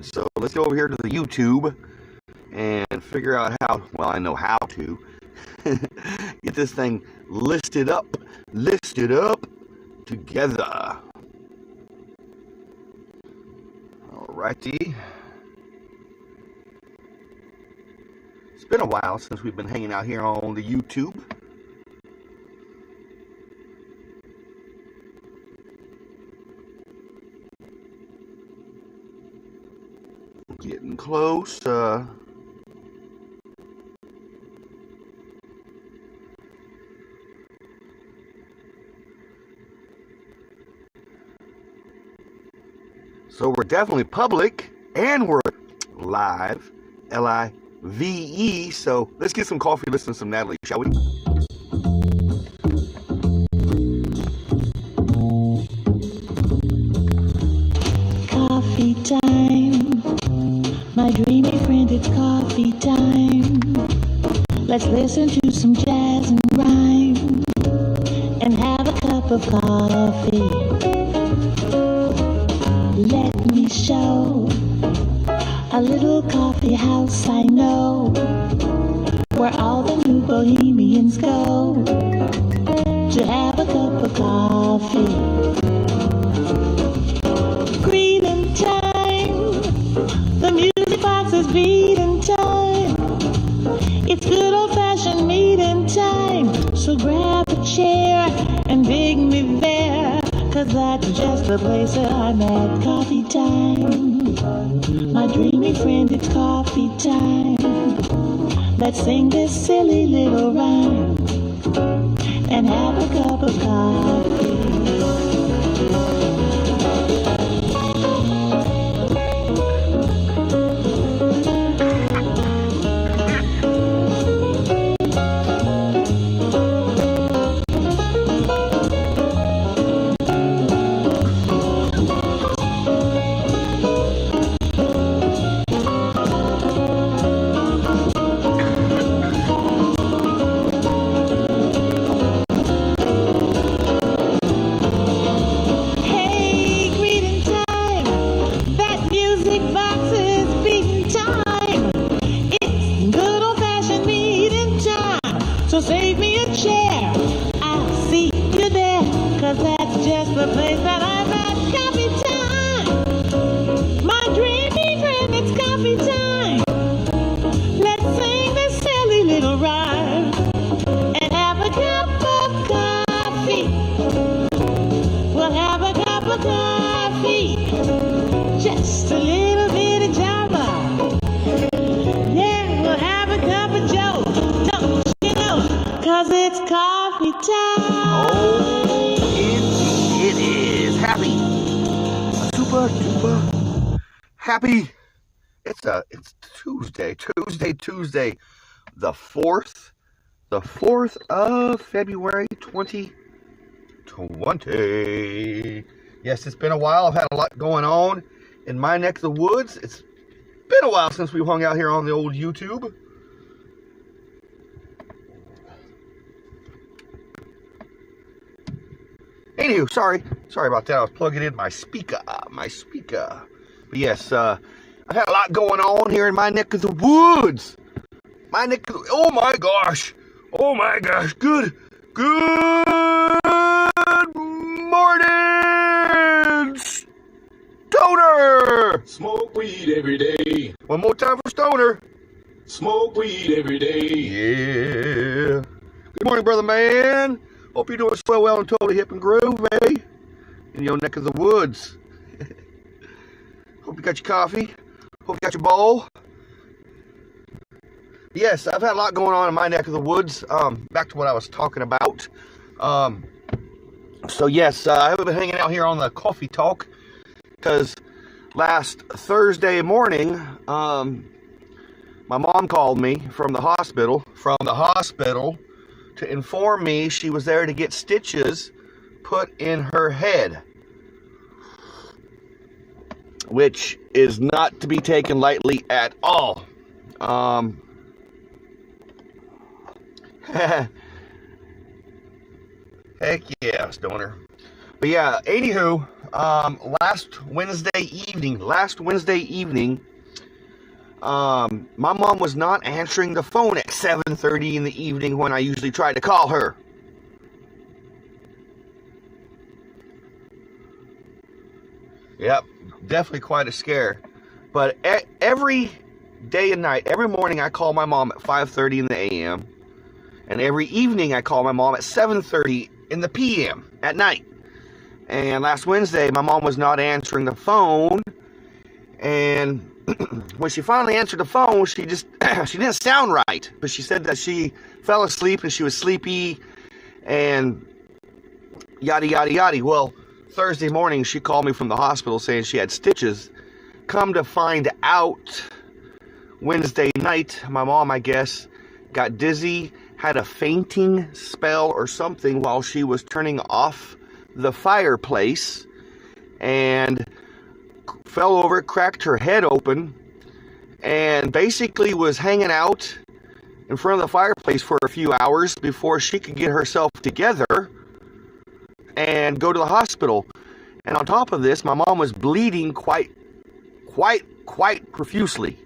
So let's go over here to the YouTube and figure out how, well, I know how to get this thing listed up together. Alrighty. It's been a while since we've been hanging out here on the YouTube. Getting close. So we're definitely public and we're live, L-I-V-E. So let's get some coffee, listen to some Natalie, shall we? Coffee time, my dreamy friend, it's coffee time. Let's listen to some jazz and rhyme and have a cup of coffee. Let me show a little coffee house I know, where all the new bohemians go to have a cup of coffee. Greeting time, the music box is beating time. It's good old-fashioned meeting time, so grab a chair and dig me there, 'cause that's just the place that I'm at. Coffee time, my dreamy friend, it's coffee time. Let's sing this silly little rhyme and have a cup of coffee. So save me a chair, I'll see you there, 'cause that's just the place that I'm at. Coffee time, my dreamy friend, it's coffee time. Let's sing this silly little rhyme and have a cup of coffee. We'll have a cup of coffee, just a little bit of Java. Yeah, we'll have a cup of Joe. 'Cause it's coffee time. Oh, it is. Happy. Super duper happy. It's Tuesday, the 4th of February, 2020. Yes, it's been a while. I've had a lot going on in my neck of the woods. It's been a while since we hung out here on the old YouTube. Anywho, sorry about that. I was plugging in my speaker. But yes, I've had a lot going on here in my neck of the woods. Oh my gosh, good morning, Stoner. Smoke weed every day. One more time for Stoner. Smoke weed every day. Yeah. Good morning, brother man. Hope you're doing so well and totally hip and groove, eh? In your neck of the woods. Hope you got your coffee. Hope you got your bowl. Yes, I've had a lot going on in my neck of the woods. Back to what I was talking about. So yes, I haven't been hanging out here on the coffee talk because last Thursday morning, my mom called me from the hospital to inform me she was there to get stitches put in her head, which is not to be taken lightly at all. Heck yeah, Stoner. But yeah, anywho, last Wednesday evening, my mom was not answering the phone at 7:30 in the evening when I usually try to call her. Yep, definitely quite a scare. But every day and night, every morning I call my mom at 5:30 in the a.m. And every evening I call my mom at 7:30 in the p.m. at night. And last Wednesday, my mom was not answering the phone. And when she finally answered the phone, she didn't sound right. But she said that she fell asleep and she was sleepy and yada, yada, yada. Well, Thursday morning, she called me from the hospital saying she had stitches. Come to find out, Wednesday night, my mom, I guess, got dizzy, had a fainting spell or something while she was turning off the fireplace, and fell over, cracked her head open, and basically was hanging out in front of the fireplace for a few hours before she could get herself together and go to the hospital. And on top of this, my mom was bleeding quite profusely.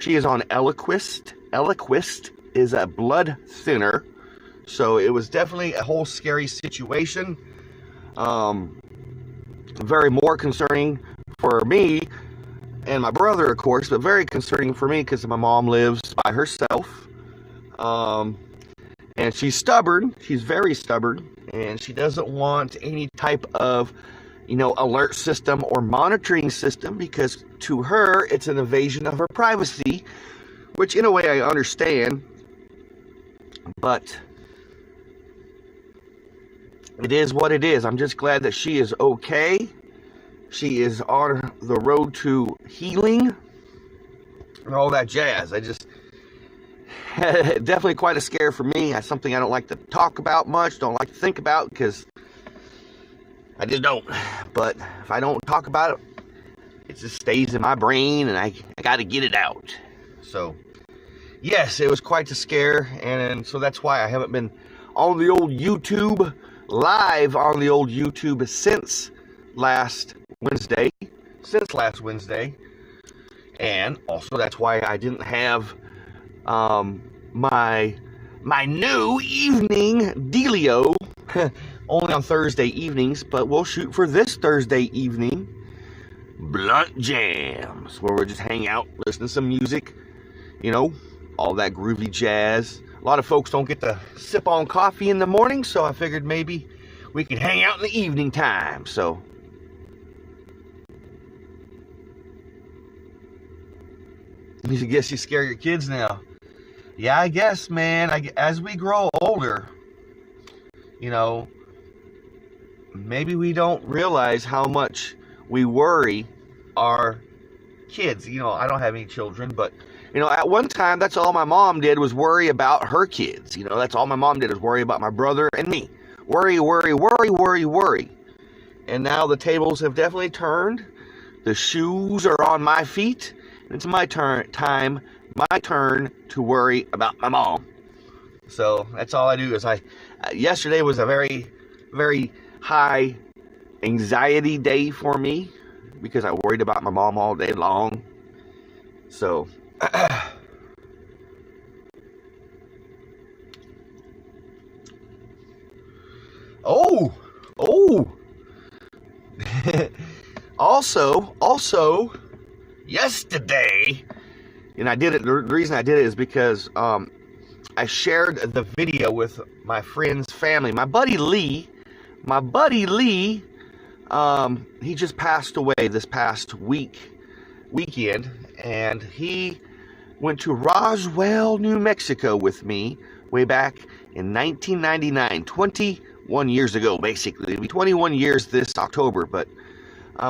She is on Eliquis. Eliquis is a blood thinner, so it was definitely a whole scary situation. Very more concerning for me and my brother, of course, but very concerning for me because my mom lives by herself. And she's stubborn. She's very stubborn, and she doesn't want any type of, alert system or monitoring system, because to her, it's an invasion of her privacy, which in a way I understand, but it is what it is. I'm just glad that she is okay. She is on the road to healing and all that jazz. Definitely quite a scare for me. That's something I don't like to talk about much, don't like to think about, because I just don't. But if I don't talk about it, it just stays in my brain, and I got to get it out. So, yes, it was quite a scare, and so that's why I haven't been on the old YouTube, live on the old YouTube since last Wednesday. And also that's why I didn't have my new evening dealio only on Thursday evenings, but we'll shoot for this Thursday evening, Blunt Jams, where we'll just hang out, listen to some music, all that groovy jazz. A lot of folks don't get to sip on coffee in the morning, so I figured maybe we could hang out in the evening time. So, I guess you scare your kids now. Yeah, I guess, man. As we grow older, maybe we don't realize how much we worry our kids. I don't have any children, but at one time, that's all my mom did was worry about her kids. That's all my mom did was worry about my brother and me. Worry, worry, worry, worry, worry. And now the tables have definitely turned. The shoes are on my feet. And it's my turn to worry about my mom. So that's all I do. Yesterday was a very, very high anxiety day for me because I worried about my mom all day long. So, also, yesterday, and I did it, the reason I did it is because, I shared the video with my friend's family. My buddy Lee, he just passed away this past weekend, and he went to Roswell, New Mexico with me way back in 1999, 21 years ago, basically. It'll be 21 years this October, but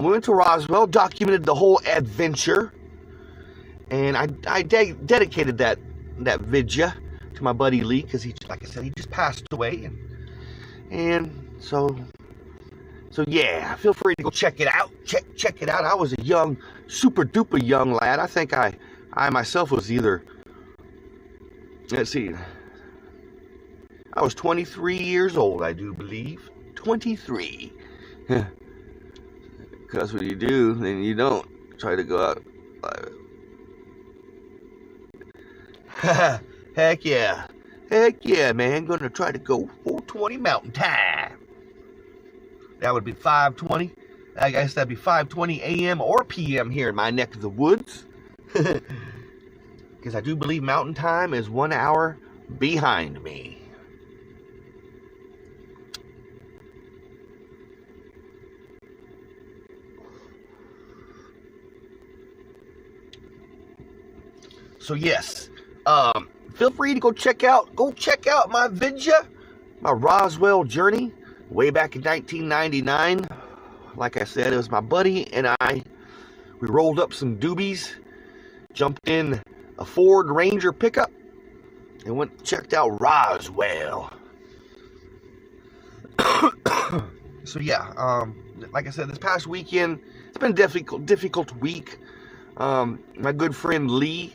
we went to Roswell, documented the whole adventure, and I dedicated that vidya to my buddy Lee, because like I said, he just passed away, and so yeah, feel free to go check it out. Check it out. I was a young, super duper young lad. I think I myself was either, let's see, I was 23 years old, I do believe. 23. Because when you do, then you don't try to go out. Heck yeah. Heck yeah, man. Gonna try to go 4:20 Mountain Time. That would be 5:20. I guess that'd be 5:20 a.m. or p.m. here in my neck of the woods. Because I do believe Mountain Time is 1 hour behind me. So yes, feel free to go check out my vidya, my Roswell journey, way back in 1999. Like I said, it was my buddy and I. We rolled up some doobies, jumped in a Ford Ranger pickup, and went and checked out Roswell. So yeah, like I said, this past weekend, it's been a difficult week. My good friend Lee,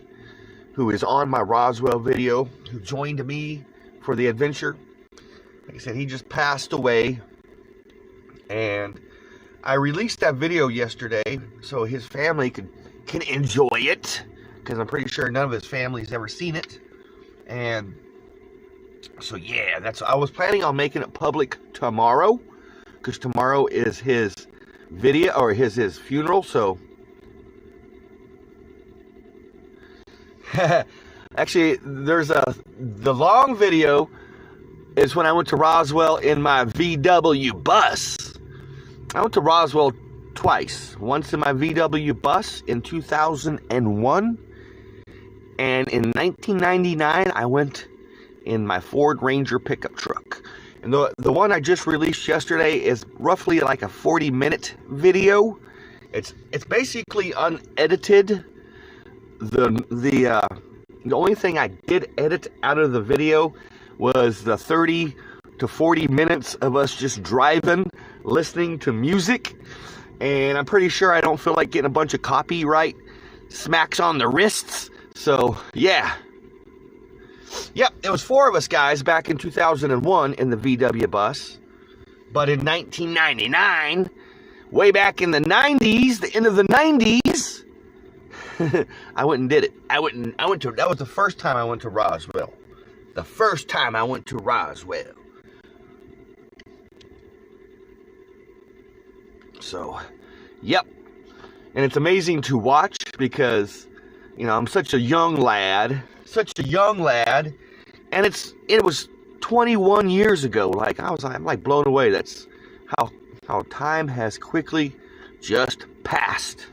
who is on my Roswell video, who joined me for the adventure, like I said, he just passed away. And I released that video yesterday so his family can enjoy it, because I'm pretty sure none of his family's ever seen it. And so yeah, I was planning on making it public tomorrow, because tomorrow is his video, or his funeral. So actually, the long video is when I went to Roswell in my VW bus. I went to Roswell twice. Once in my VW bus in 2001, and in 1999 I went in my Ford Ranger pickup truck. And the one I just released yesterday is roughly like a 40-minute video. It's basically unedited. The only thing I did edit out of the video was the 30 to 40 minutes of us just driving, listening to music. And I'm pretty sure I don't feel like getting a bunch of copyright smacks on the wrists. So yeah. Yep, it was 4 of us guys back in 2001 in the VW bus. But in 1999, way back in the 90s, the end of the 90s, I went and did it. I went to, that was the first time I went to Roswell. The first time I went to Roswell. So, yep. And it's amazing to watch because, you know, I'm such a young lad. And it was 21 years ago. Like, I'm like blown away. That's how time has quickly just passed.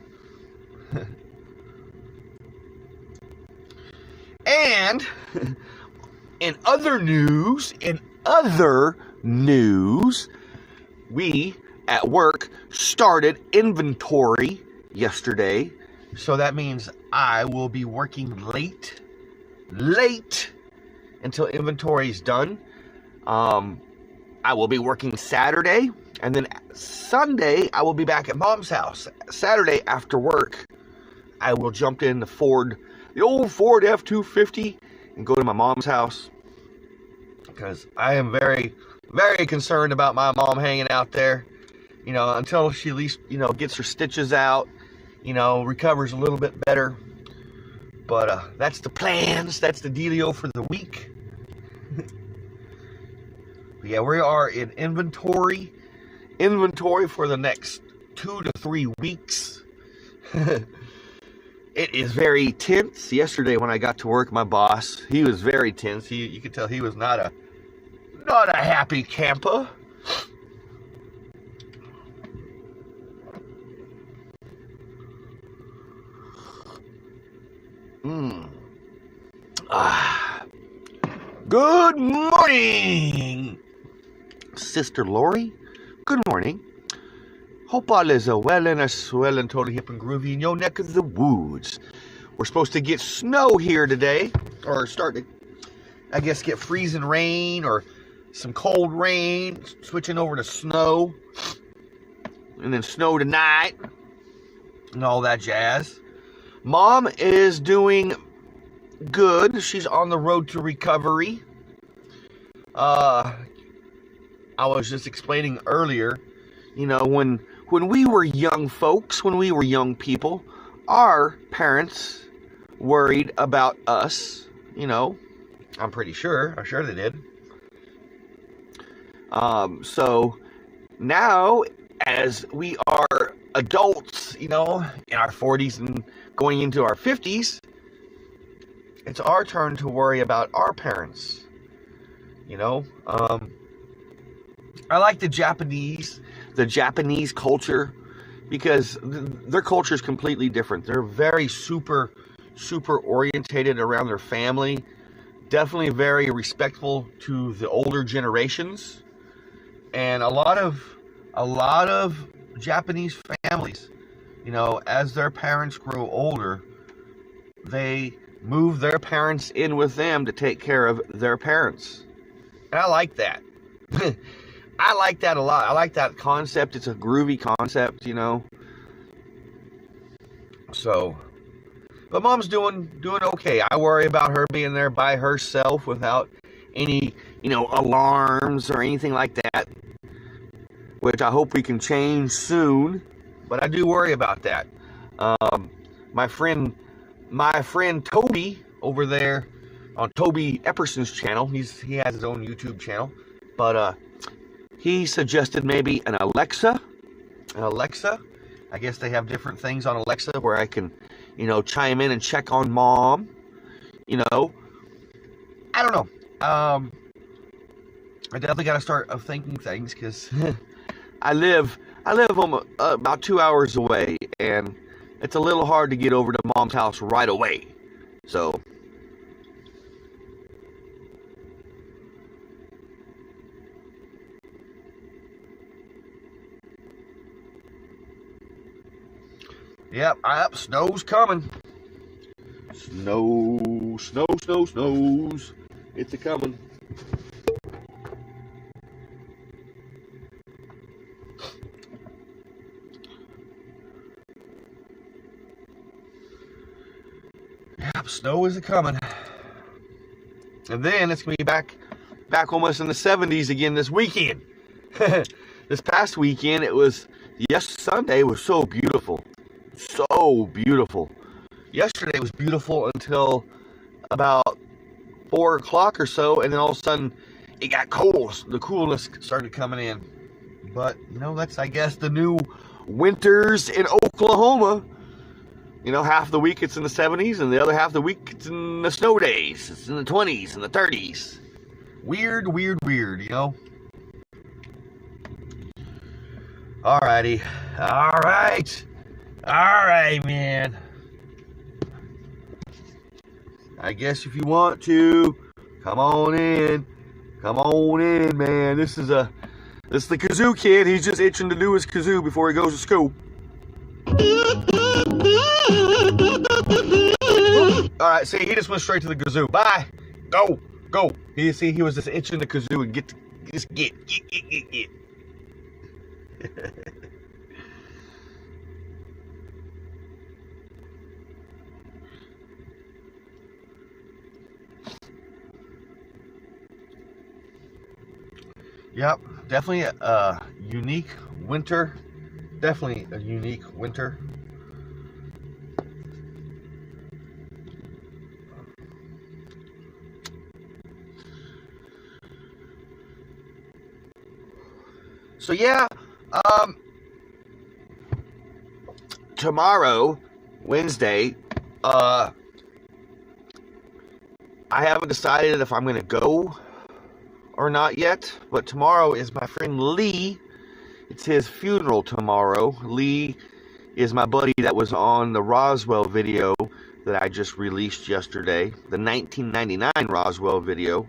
And in other news, we at work started inventory yesterday. So that means I will be working late until inventory is done. I will be working Saturday, and then Sunday I will be back at Mom's house. Saturday after work, I will jump in the old Ford F-250 and go to my mom's house, because I am very, very concerned about my mom hanging out there, you know, until she at least, you know, gets her stitches out, you know, recovers a little bit better. But that's the plans, that's the dealio for the week. Yeah, we are in inventory for the next 2 to 3 weeks. It is very tense. Yesterday when I got to work, my boss, he was very tense. You could tell he was not a happy camper. Good morning, Sister Lori. Good morning. Hope all is well and swell and totally hip and groovy in your neck of the woods. We're supposed to get snow here today, or start to, I guess, get freezing rain or some cold rain, switching over to snow, and then snow tonight, and all that jazz. Mom is doing good. She's on the road to recovery. I was just explaining earlier, You know, when we were young folks, when we were young people, our parents worried about us. You know, I'm sure they did. So now, as we are adults, you know, in our 40s and going into our 50s, it's our turn to worry about our parents. You know, I like the Japanese culture, because their culture is completely different. They're very super orientated around their family. Definitely very respectful to the older generations. And a lot of Japanese families, you know, as their parents grow older, they move their parents in with them to take care of their parents. And I like that. I like that a lot. I like that concept. It's a groovy concept, you know. So, but Mom's doing okay. I worry about her being there by herself without any, you know, alarms or anything like that, which I hope we can change soon. But I do worry about that. My friend Toby over there on Toby Epperson's channel. He has his own YouTube channel, but he suggested maybe an Alexa. I guess they have different things on Alexa where I can, you know, chime in and check on Mom. You know, I don't know. I definitely got to start thinking things, because I live about 2 hours away, and it's a little hard to get over to Mom's house right away. So, yep, snow's coming. Snows. It's a-coming. Yep, snow is a-coming. And then it's going to be back almost in the 70s again this weekend. This past weekend, Sunday was so beautiful. So beautiful. Yesterday was beautiful until about 4 o'clock or so, and then all of a sudden it got cold. The coolness started coming in. But, you know, that's, I guess, the new winters in Oklahoma. You know, half the week it's in the 70s, and the other half of the week it's in the snow days. It's in the 20s and the 30s. Weird, you know. Alrighty. Alright, man. I guess if you want to, come on in, man. This is the kazoo kid. He's just itching to do his kazoo before he goes to school. Alright, see, he just went straight to the kazoo. Bye. Go. He was just itching the kazoo and get. Yep, definitely a unique winter. So yeah, tomorrow, Wednesday, I haven't decided if I'm going to go or not yet, but tomorrow is my friend Lee. It's his funeral tomorrow. Lee is my buddy that was on the Roswell video that I just released yesterday, the 1999 Roswell video.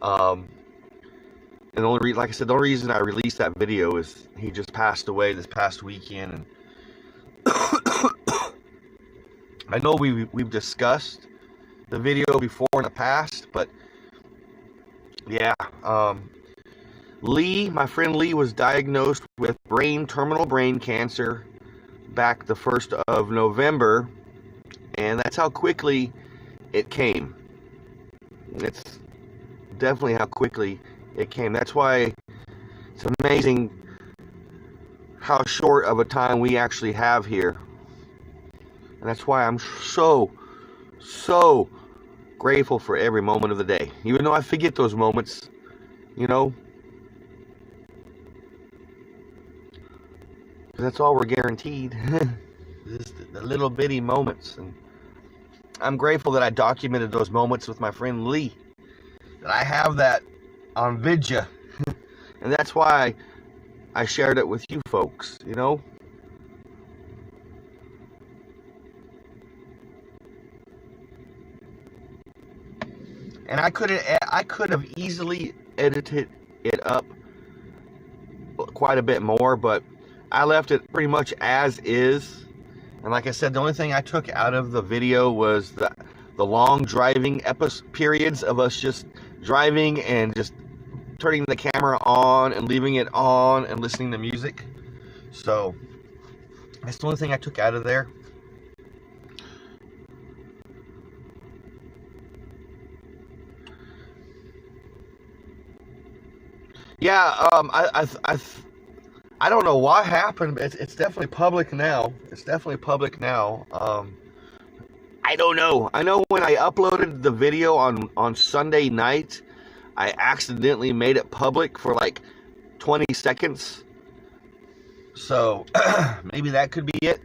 And the only reason I released that video is he just passed away this past weekend. And I know we've discussed the video before in the past, but yeah, my friend Lee was diagnosed with terminal brain cancer back the 1st of November, and that's how quickly it came. It's definitely how quickly it came. That's why it's amazing how short of a time we actually have here. And that's why I'm so grateful for every moment of the day. Even though I forget those moments, you know. That's all we're guaranteed. Just the little bitty moments. And I'm grateful that I documented those moments with my friend Lee. That I have that on video. And that's why I shared it with you folks, you know. And I could have easily edited it up quite a bit more, but I left it pretty much as is. And like I said, the only thing I took out of the video was the long driving periods of us just driving and just turning the camera on and leaving it on and listening to music. So that's the only thing I took out of there. Yeah, I don't know what happened, but it's definitely public now. It's definitely public now. I don't know. I know when I uploaded the video on Sunday night, I accidentally made it public for like 20 seconds. So maybe that could be it.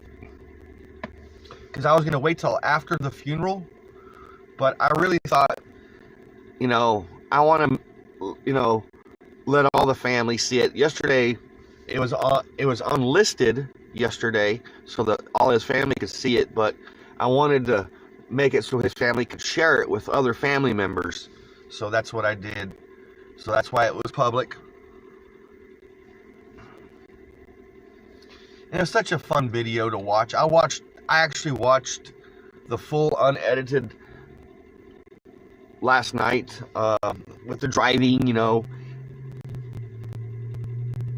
Because I was going to wait till after the funeral. But I really thought, you know, I want to, you know, let all the family see it. Yesterday, it was unlisted yesterday, so that all his family could see it. But I wanted to make it so his family could share it with other family members. So that's what I did. So that's why it was public. And it's such a fun video to watch. I actually watched the full unedited last night with the driving, you know.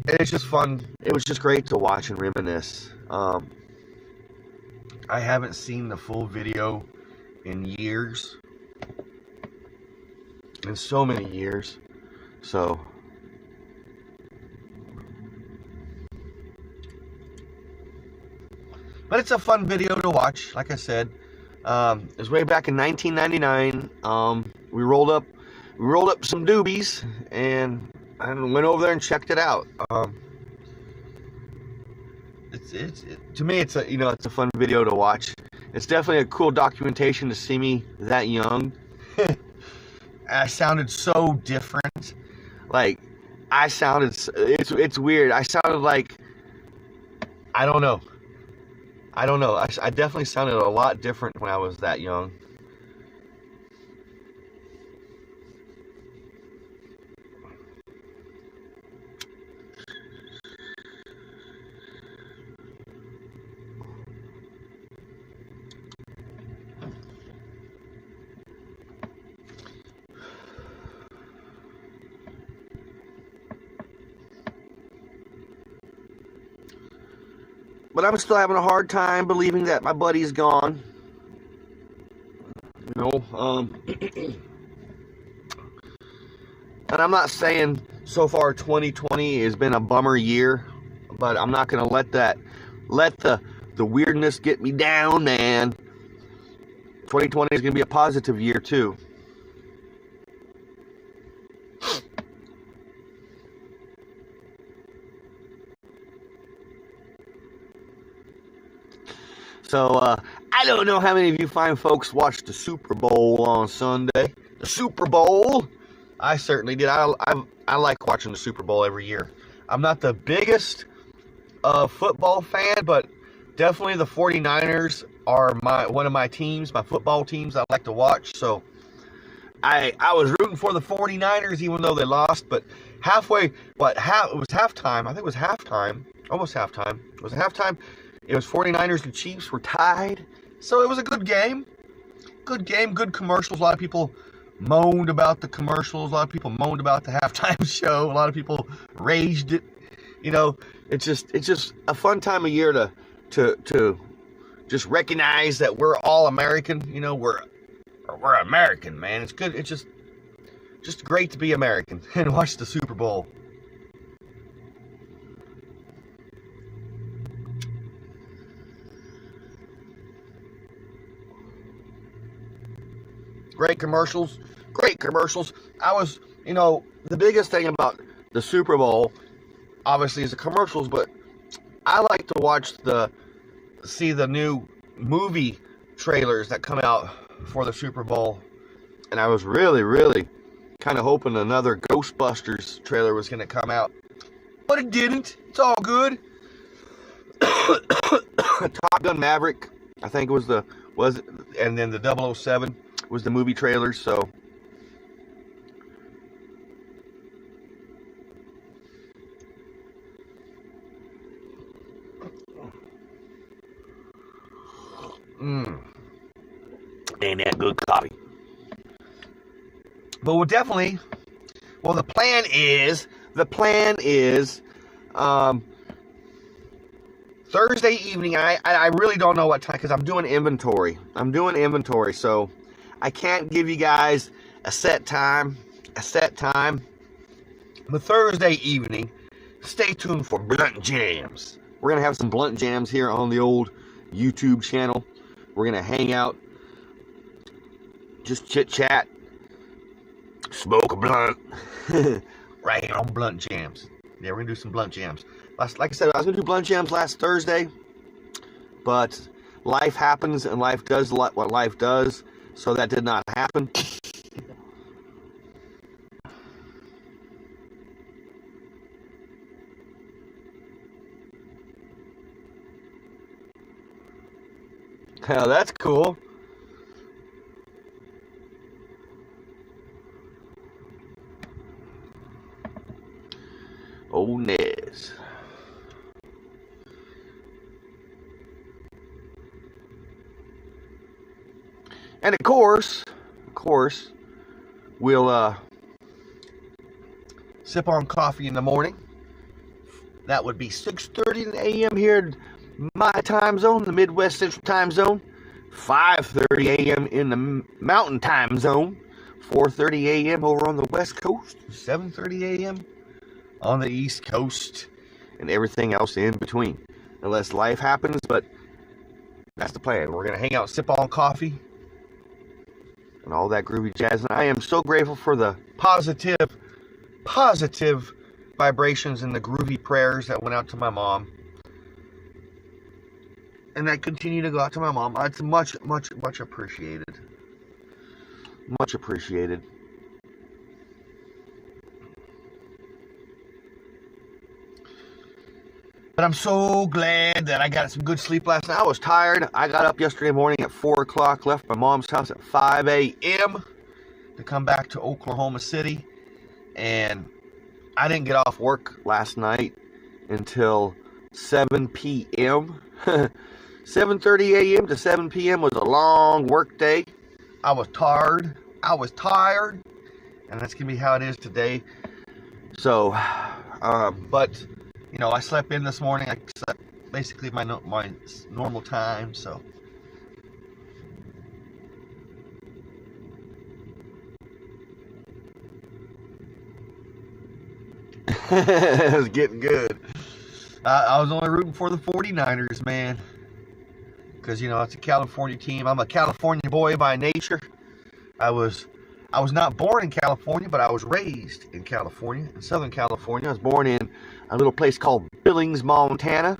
And it's just fun. It was just great to watch and reminisce. I haven't seen the full video in years. In so many years. So but it's a fun video to watch, like I said. It was way back in 1999. We rolled up some doobies and I went over there and checked it out. To me, it's a fun video to watch. It's definitely a cool documentation to see me that young. I sounded so different. Like, it's weird. I sounded like, I don't know. I definitely sounded a lot different when I was that young. But I'm still having a hard time believing that my buddy's gone. You know, and I'm not saying so far 2020 has been a bummer year, but I'm not gonna let the weirdness get me down, man. 2020 is gonna be a positive year too. So, I don't know how many of you fine folks watched the Super Bowl on Sunday. The Super Bowl? I certainly did. I like watching the Super Bowl every year. I'm not the biggest football fan, but definitely the 49ers are one of my teams, my football teams I like to watch. So, I was rooting for the 49ers even though they lost, but it was halftime. I think it was halftime. Almost halftime. It was halftime. It was 49ers and Chiefs were tied. So it was a good game. Good game, good commercials. A lot of people moaned about the commercials. A lot of people moaned about the halftime show. A lot of people raged it. You know, it's just a fun time of year to just recognize that we're all American. You know, we're American, man. It's good. It's just great to be American and watch the Super Bowl. Great commercials. Great commercials. The biggest thing about the Super Bowl, obviously, is the commercials, but I like to see the new movie trailers that come out for the Super Bowl. And I was really, really kind of hoping another Ghostbusters trailer was going to come out. But it didn't. It's all good. Top Gun Maverick, I think and then the 007 was the movie trailer, so. Ain't that good coffee? But the plan is, Thursday evening. I really don't know what time, because I'm doing inventory. So I can't give you guys a set time. But Thursday evening, stay tuned for Blunt Jams. We're going to have some Blunt Jams here on the old YouTube channel. We're going to hang out, just chit-chat, smoke a blunt, right here on Blunt Jams. Yeah, we're going to do some Blunt Jams. Like I said, I was going to do Blunt Jams last Thursday, but life happens and life does what life does, so that did not happen. Hell, that's cool. Oh, Nez. And of course, we'll sip on coffee in the morning. That would be 6:30 a.m. here in my time zone, the Midwest Central Time Zone. 5:30 a.m. in the Mountain Time Zone. 4:30 a.m. over on the West Coast. 7:30 a.m. on the East Coast. And everything else in between. Unless life happens, but that's the plan. We're going to hang out, sip on coffee, and all that groovy jazz. And I am so grateful for the positive vibrations and the groovy prayers that went out to my mom. And that continue to go out to my mom. It's much appreciated. Much appreciated. But I'm so glad that I got some good sleep last night. I was tired. I got up yesterday morning at 4 o'clock, left my mom's house at 5 a.m. to come back to Oklahoma City. And I didn't get off work last night until 7 p.m. 7:30 a.m. to 7 p.m. was a long work day. I was tired. And that's going to be how it is today. So, but, you know, I slept in this morning. I slept basically my normal time, so. It was getting good. I was only rooting for the 49ers, man. Because, you know, it's a California team. I'm a California boy by nature. I was not born in California, but I was raised in California, in Southern California. I was born in a little place called Billings, Montana.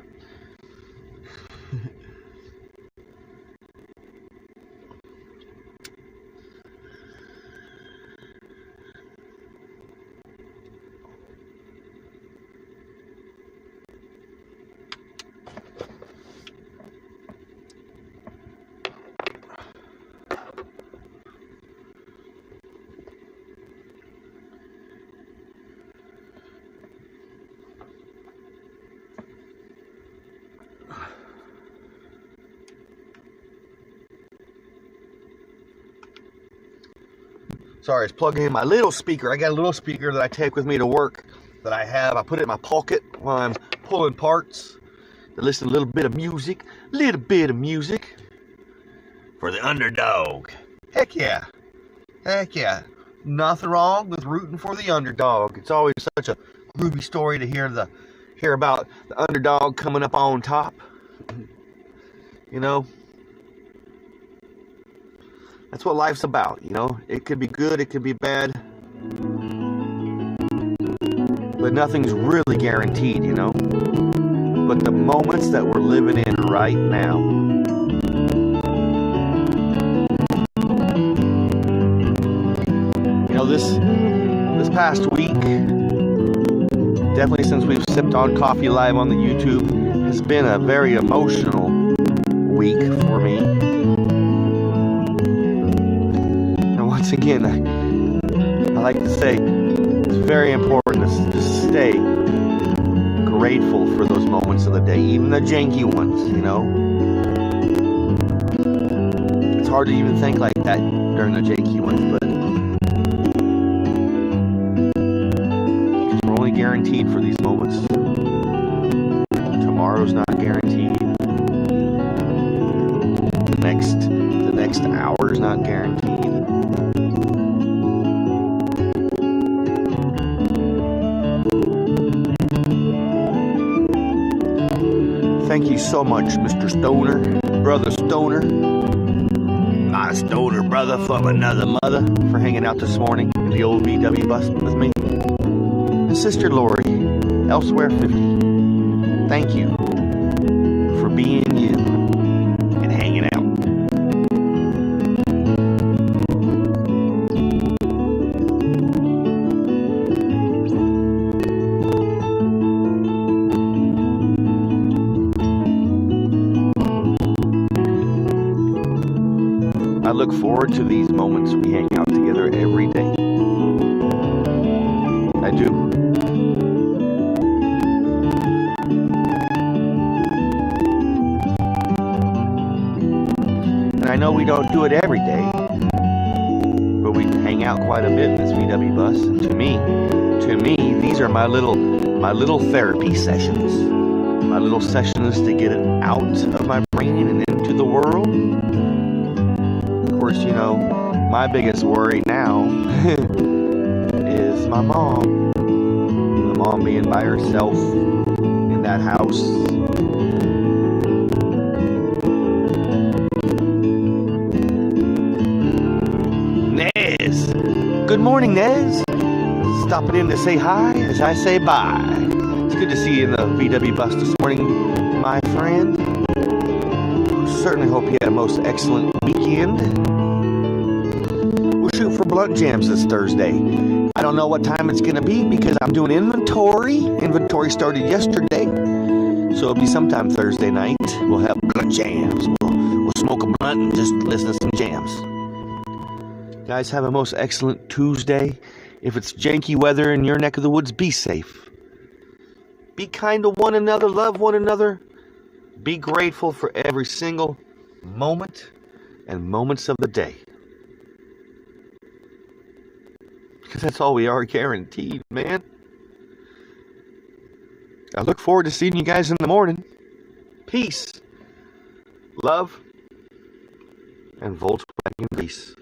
Sorry, it's plugging in my little speaker. I got a little speaker that I take with me to work that I have. I put it in my pocket while I'm pulling parts to listen to a little bit of music. For the underdog. Heck yeah. Nothing wrong with rooting for the underdog. It's always such a groovy story to hear about the underdog coming up on top. You know? That's what life's about, you know. It could be good, it could be bad, but nothing's really guaranteed, you know. But the moments that we're living in right now, you know, this past week, definitely since we've sipped on coffee live on the YouTube, has been a very emotional week for me. And once again, I like to say it's very important to stay grateful for those moments of the day, even the janky ones, you know. It's hard to even think like that during the janky ones, but we're only guaranteed for these moments. Tomorrow's not guaranteed. The next hour's not guaranteed. Thank you so much, Mr. Stoner, Brother Stoner. Not a stoner brother from another mother, for hanging out this morning in the old VW bus with me. And Sister Lori, Elsewhere 50. Thank you for being you and hanging out. I look forward to these moments we hang out together every day. I do. And I know we don't do it every day, but we hang out quite a bit in this VW bus. And to me, these are my little therapy sessions. My little sessions to get it out of my brain and into the world. Of course, you know, my biggest worry now is my mom. My mom being by herself in that house. Nez! Good morning, Nez! Stopping in to say hi as I say bye. It's good to see you in the VW bus this morning, my friend. Certainly hope you had a most excellent weekend. We'll shoot for blunt jams this Thursday. I don't know what time it's going to be because I'm doing inventory. Inventory started yesterday, so it'll be sometime Thursday night. We'll have blunt jams. We'll smoke a blunt and just listen to some jams. Guys, have a most excellent Tuesday. If it's janky weather in your neck of the woods, be safe. Be kind to one another. Love one another. Be grateful for every single moment and moments of the day. Because that's all we are guaranteed, man. I look forward to seeing you guys in the morning. Peace, love, and Volkswagen peace.